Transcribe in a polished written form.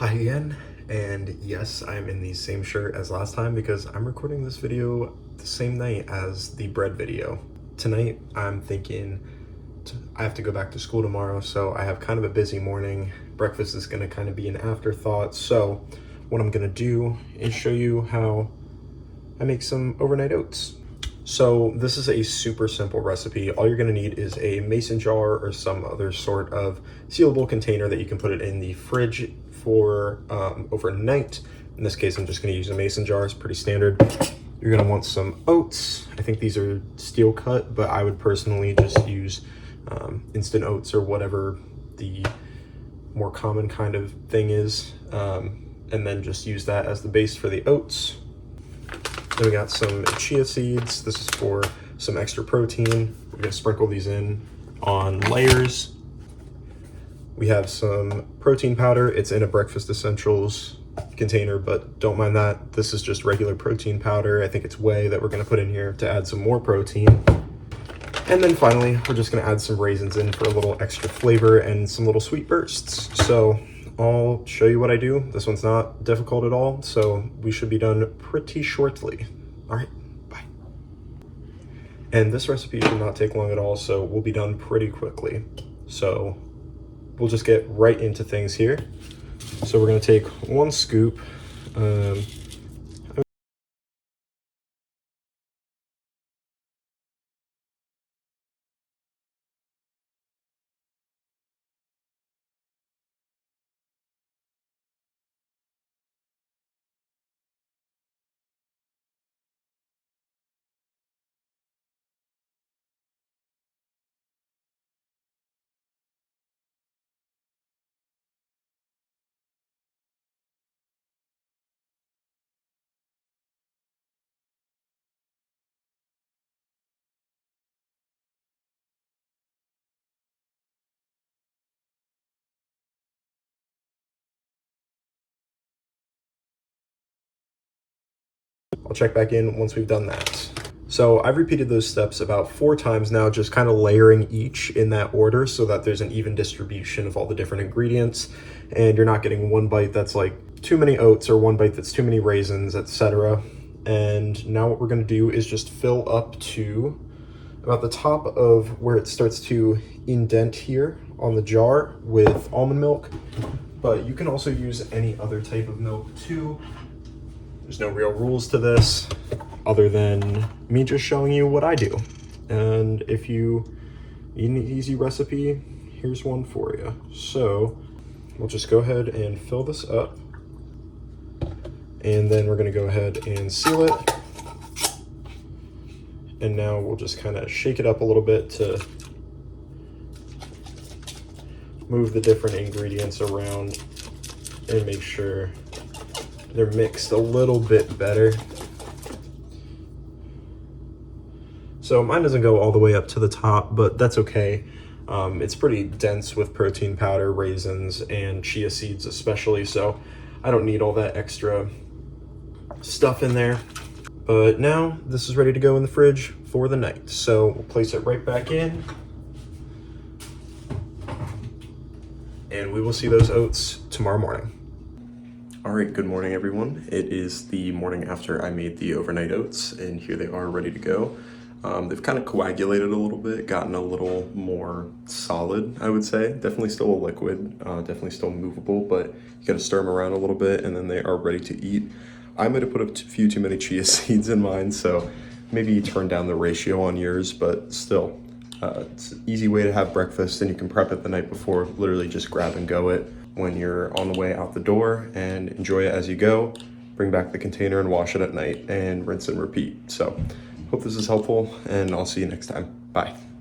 Hi again, and yes, I'm in the same shirt as last time because I'm recording this video the same night as the bread video. Tonight, I'm thinking I have to go back to school tomorrow, so I have kind of a busy morning. Breakfast is gonna kind of be an afterthought, so what I'm gonna do is show you how I make some overnight oats. So this is a super simple recipe. All you're gonna need is a mason jar or some other sort of sealable container that you can put it in the fridge for overnight. In this case, I'm just gonna use a mason jar. It's pretty standard. You're gonna want some oats. I think these are steel cut, but I would personally just use instant oats or whatever the more common kind of thing is. And then just use that as the base for the oats. Then we got some chia seeds. This is for some extra protein. We're gonna sprinkle these in on layers. We have some protein powder. It's in a breakfast essentials container, but don't mind that. This is just regular protein powder. I think it's whey that we're gonna put in here to add some more protein. And then finally, we're just gonna add some raisins in for a little extra flavor and some little sweet bursts. So I'll show you what I do. This one's not difficult at all, so we should be done pretty shortly. All right, bye. And this recipe should not take long at all, so we'll be done pretty quickly. So we'll just get right into things here. So we're gonna take one scoop. I'll check back in once we've done that. So I've repeated those steps about 4 times now, just kind of layering each in that order so that there's an even distribution of all the different ingredients and you're not getting one bite that's like too many oats or one bite that's too many raisins, etc. And now what we're going to do is just fill up to about the top of where it starts to indent here on the jar with almond milk, but you can also use any other type of milk too. There's no real rules to this other than me just showing you what I do. And if you need an easy recipe, here's one for you. So we'll just go ahead and fill this up. And then we're gonna go ahead and seal it. And now we'll just kind of shake it up a little bit to move the different ingredients around and make sure they're mixed a little bit better. So mine doesn't go all the way up to the top, but that's okay. It's pretty dense with protein powder, raisins, and chia seeds especially, so I don't need all that extra stuff in there. But now this is ready to go in the fridge for the night. So we'll place it right back in. And we will see those oats tomorrow morning. All right, good morning, everyone. It is the morning after I made the overnight oats, and here they are ready to go. They've kind of coagulated a little bit, gotten a little more solid, I would say. Definitely still a liquid, definitely still movable, but you gotta stir them around a little bit, and then they are ready to eat. I might have put a few too many chia seeds in mine, so maybe turn down the ratio on yours, but still, it's an easy way to have breakfast, and you can prep it the night before, literally just grab and go it when you're on the way out the door and enjoy it as you go. Bring back the container and wash it at night and rinse and repeat. So hope this is helpful, and I'll see you next time. Bye.